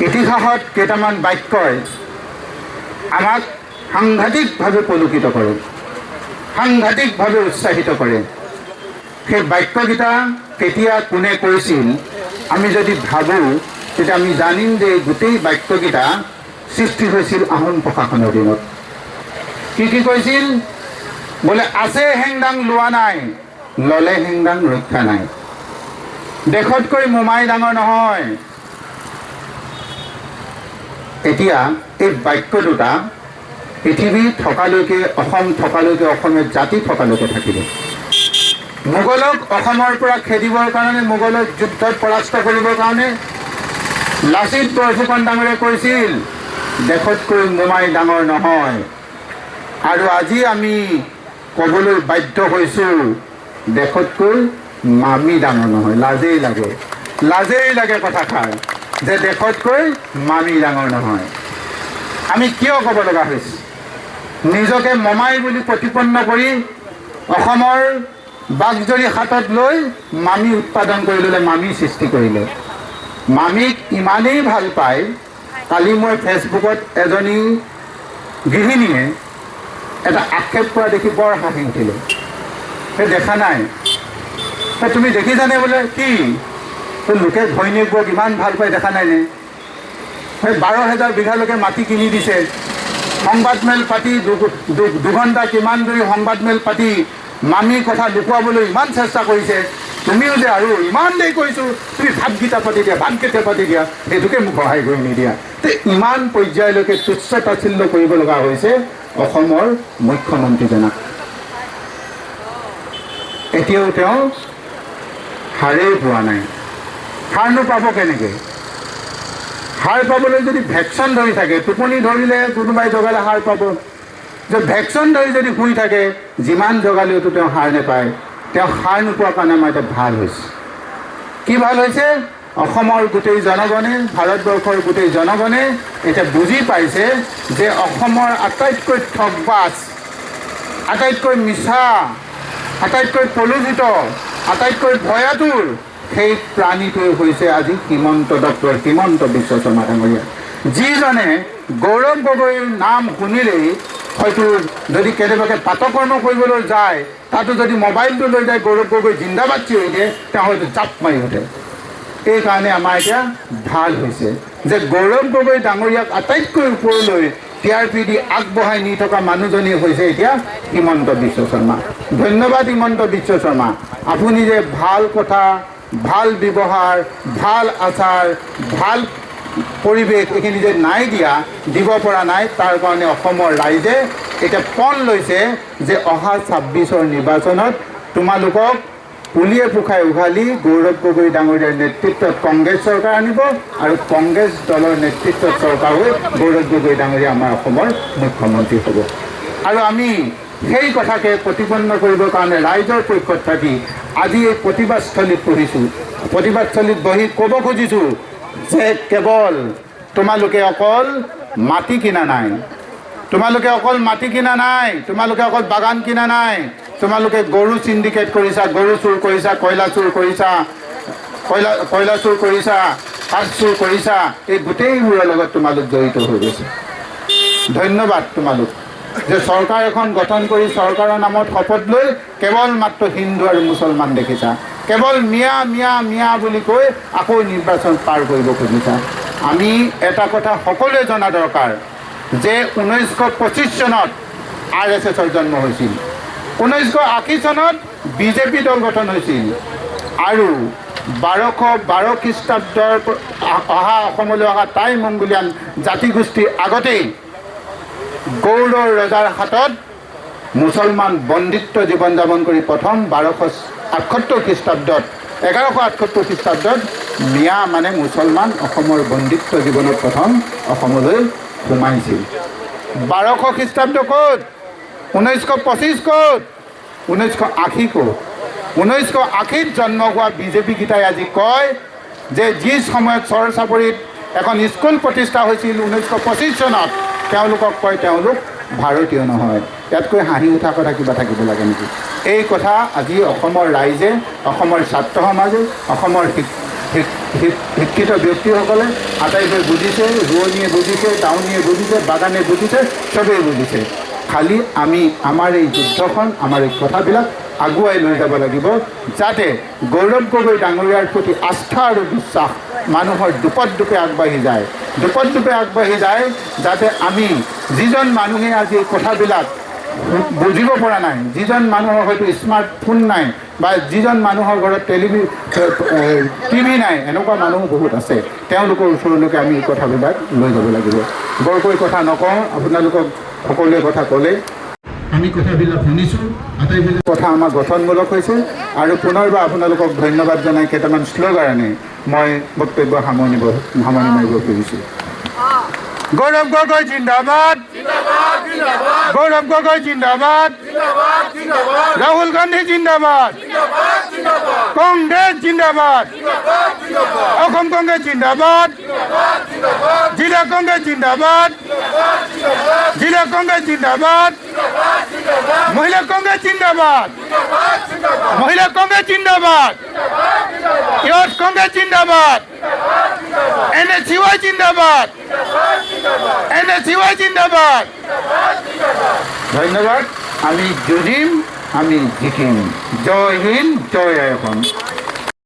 ইতিহাসত কেইটামান বাক্যই আমাক সাংঘাতিকভাৱে পলুকিত কৰে, সাংঘাতিকভাৱে উৎসাহিত কৰে। সেই বাক্যকেইটা কেতিয়া কোনে কৈছিল আমি যদি ভাবোঁ, তেতিয়া আমি জানিম যে গোটেই বাক্যকেইটা সৃষ্টি হৈছিল আহোম প্ৰশাসনৰ দিনত। কি কি কৈছিল? বোলে আছে হেংদাং লোৱা নাই, ললে হেংদাং ৰক্ষা নাই। দেশতকৈ মোমাই ডাঙৰ নহয়। এতিয়া এই বাক্য দুটা পৃথিৱী থকালৈকে, অসম থকালৈকে, অসমীয়া জাতি থকালৈকে থাকিব। মোগলক অসমৰ পৰা খেদিবৰ কাৰণে, মোগলক যুদ্ধত পৰাস্ত কৰিবৰ কাৰণে লাচিত বৰফুকন ডাঙৰে কৈছিল দেশতকৈ মোমাই ডাঙৰ নহয়। আৰু আজি আমি ক'বলৈ বাধ্য হৈছোঁ দেশতকৈ মামী ডাঙৰ নহয়। লাজেই লাগে, লাজেই লাগে কথাষাৰ যে দেশতকৈ মামী ডাঙৰ নহয়। আমি কিয় ক'ব লগা হৈছে? নিজকে মমাই বুলি প্ৰতিপন্ন কৰি অসমৰ বাঘজৰী হাতত লৈ মামী উৎপাদন কৰি ল'লে, মামী সৃষ্টি কৰিলে। মামীক ইমানেই ভাল পায়, কালি মই ফেচবুকত এজনী গৃহিণীয়ে এটা আক্ষেপ কৰা দেখি বৰ হাঁহি উঠিলে। সেই দেখা নাই, তুমি দেখিছানে? বোলে কি লোকে ঘৈণীয়েকক ইমান ভাল পাই, দেখা নাইনে? সেই 12,000 বিঘালৈকে মাটি কিনি দিছে। সংবাদমেল পাতি দুঘণ্টা কিমান ধৰি সংবাদমেল পাতি মামীৰ কথা লুকুৱাবলৈ ইমান চেষ্টা কৰিছে। তুমিও যে আৰু ইমান দেৰি কৰিছোঁ, তুমি ভাতকেইটা পাতি দিয়া, ভাত কেতিয়া পাতি দিয়া, সেইটোকে মোক সহায় কৰি নিদিয়া। তে ইমান পৰ্যায়লৈকে তুচ্ছ তাচ্ছিল্য কৰিব লগা হৈছে অসমৰ মুখ্যমন্ত্ৰীজনাক। এতিয়াও তেওঁ হাৰেই পোৱা নাই। সাৰনো পাব কেনেকৈ? সাৰ পাবলৈ যদি ভেকচিন ধৰি থাকে, টোপনি ধৰিলে কোনোবাই জগালে সাৰ পাব। যে ভেকচিন ধৰি যদি শুই থাকে, যিমান জগালেওতো তেওঁ সাৰ নাপায়। তেওঁ সাৰ নোপোৱাৰ কাৰণে আমাৰ এতিয়া ভাল হৈছে। কি ভাল হৈছে? অসমৰ গোটেই জনগণে, ভাৰতবৰ্ষৰ গোটেই জনগণে এতিয়া বুজি পাইছে যে অসমৰ আটাইতকৈ ঠগবাজ, আটাইতকৈ মিছা, আটাইতকৈ পলুজিত, আটাইতকৈ ভয়াতুৰ সেই প্ৰাণীটোৱে হৈছে আজি হিমন্ত ডক্টৰ হিমন্ত বিশ্ব শৰ্মা ডাঙৰীয়া, যিজনে গৌৰৱ গগৈৰ নাম শুনিলেই হয়তো যদি কেনেবাকৈ পাতকৰ্ম কৰিবলৈ যায়, তাতো যদি মোবাইলটো লৈ যায় গৌৰৱ গগৈ জিন্দাবাদ চিঞৰি দিয়ে, তেওঁ হয়তো জাপ মাৰি উঠে। এইকাৰণে আমাৰ এতিয়া ভাল হৈছে যে গৌৰৱ গগৈ ডাঙৰীয়াক আটাইতকৈ ওপৰলৈ TRP দি আগবঢ়াই নি থকা মানুহজনী হৈছে এতিয়া হিমন্ত বিশ্ব শৰ্মা। ধন্যবাদ হিমন্ত বিশ্ব শৰ্মা। আপুনি যে ভাল কথা, ভাল ব্যৱহাৰ, ভাল আচাৰ, ভাল পৰিৱেশ এইখিনি যে নাই দিব পৰা নাই, তাৰ কাৰণে অসমৰ ৰাইজে এতিয়া পণ লৈছে যে অহা 26ৰ নিৰ্বাচনত তোমালোকক পুলিয়ে পোখাই উঘালি গৌৰৱ গগৈ ডাঙৰীয়াৰ নেতৃত্বত কংগ্ৰেছ চৰকাৰ আনিব, আৰু কংগ্ৰেছ দলৰ নেতৃত্বত চৰকাৰ হৈ গৌৰৱ গগৈ ডাঙৰীয়া আমাৰ অসমৰ মুখ্যমন্ত্ৰী হ'ব। আৰু আমি সেই কথাকে প্ৰতিপন্ন কৰিবৰ কাৰণে ৰাইজৰ পক্ষত থাকি আজি এই প্ৰতিবাদস্থলীত বহিছোঁ। প্ৰতিবাদস্থলীত বহি ক'ব খুজিছোঁ যে কেৱল তোমালোকে অকল মাটি কিনা নাই, তোমালোকে অকল মাটি কিনা নাই, তোমালোকে অকল বাগান কিনা নাই, তোমালোকে গৰু চিণ্ডিকেট কৰিছা, গৰু চুৰ কৰিছা, কয়লা চুৰ কৰিছা, কয়লা চুৰ কৰিছা, কাঠ চুৰ কৰিছা, এই গোটেইবোৰৰ লগত তোমালোক জড়িত হৈ গৈছে। ধন্যবাদ তোমালোক যে চৰকাৰ এখন গঠন কৰি চৰকাৰৰ নামত শপত লৈ কেৱল মাত্ৰ হিন্দু আৰু মুছলমান দেখিছা, কেৱল মিয়া মিয়া মিয়া বুলি কৈ আকৌ নিৰ্বাচন পাৰ কৰিব খুজিছা। আমি এটা কথা সকলোৱে জনা দৰকাৰ যে 1925 চনত RSSৰ জন্ম হৈছিল, 1980 চনত BJP দল গঠন হৈছিল, আৰু 1212 খ্ৰীষ্টাব্দৰ অহা অসমলৈ অহা টাই মংগোলিয়ান জাতিগোষ্ঠীৰ আগতেই গৌড়ৰ ৰজাৰ হাতত মুছলমান বন্দিত্ব জীৱন যাপন কৰি প্ৰথম 1278 খ্ৰীষ্টাব্দত 1178 খ্ৰীষ্টাব্দত মিয়া মানে মুছলমান অসমৰ বন্দিত্ব জীৱনত প্ৰথম অসমলৈ সোমাইছিল। 1200 খ্ৰীষ্টাব্দ ক'ত? 1925 ক'ত? 1980 ক'ত? 1980ত জন্ম হোৱা BJP কেইটাই আজি কয় যে যি সময়ত চৰ চাপৰিত এখন স্কুল প্ৰতিষ্ঠা হৈছিল 1925 চনত, তেওঁলোকক কয় তেওঁলোক ভাৰতীয় নহয়। ইয়াতকৈ হাঁহি উঠা কথা কিবা থাকিব লাগে নেকি? এই কথা আজি অসমৰ ৰাইজে, অসমৰ ছাত্ৰ সমাজে, অসমৰ শিক্ষিত ব্যক্তিসকলে আটাইবোৰ বুজিছে, ৰোৱনীয়ে বুজিছে, টাউনীয়ে বুজিছে, বাগানে বুজিছে, চবেই বুজিছে। খালি আমি আমাৰ এই যুদ্ধখন, আমাৰ এই কথাবিলাক আগুৱাই লৈ যাব লাগিব, যাতে গৌৰৱ গগৈ ডাঙৰীয়াৰ প্ৰতি আস্থা আৰু বিশ্বাস মানুহৰ দুপে আগবাঢ়ি যায়, দুপে আগবাঢ়ি যায়, যাতে আমি যিজন মানুহে আজি এই কথাবিলাক বুজিব পৰা নাই, যিজন মানুহৰ হয়তো স্মাৰ্টফোন নাই বা যিজন মানুহৰ ঘৰত টিভি নাই, এনেকুৱা মানুহ বহুত আছে, তেওঁলোকৰ ওচৰলৈকে আমি এই কথাবিলাক লৈ যাব লাগিব। বৰকৈ কথা নকওঁ, আপোনালোকক সকলোৱে কথা ক'লে আমি কথাবিলাক শুনিছোঁ, আটাইবিলাক কথা আমাৰ গঠনমূলক হৈছে। আৰু পুনৰবাৰ আপোনালোকক ধন্যবাদ জনাই কেইটামান শ্লোগানেৰে মই বক্তব্য সামৰণি মাৰিব খুজিছোঁ। গৌৰৱ গগৈ জিন্দাবাদ, গৌৰৱ গগৈ জিন্দাবাদ, রাহুল গান্ধী জিন্দাবাদ, কংগ্রেস জিন্দাবাদ, অসম কংগ্রেস জিন্দাবাদ, জিলা কংগ্রেস জিন্দাবাদ, জিলা কংগ্রেস জিন্দাবাদ, মহিলা কংগ্রেস জিন্দাবাদ, মহিলা কংগ্রেস জিন্দাবাদ, ইয়ুথ কংগ্রেস জিন্দাবাদ, NSUI জিন্দাবাদ, NSUI জিন্দাবাদ। ধন্যবাদ। আমি যুঁজিম, আমি জিকিম। জয় হিন্দ, জয় অসম।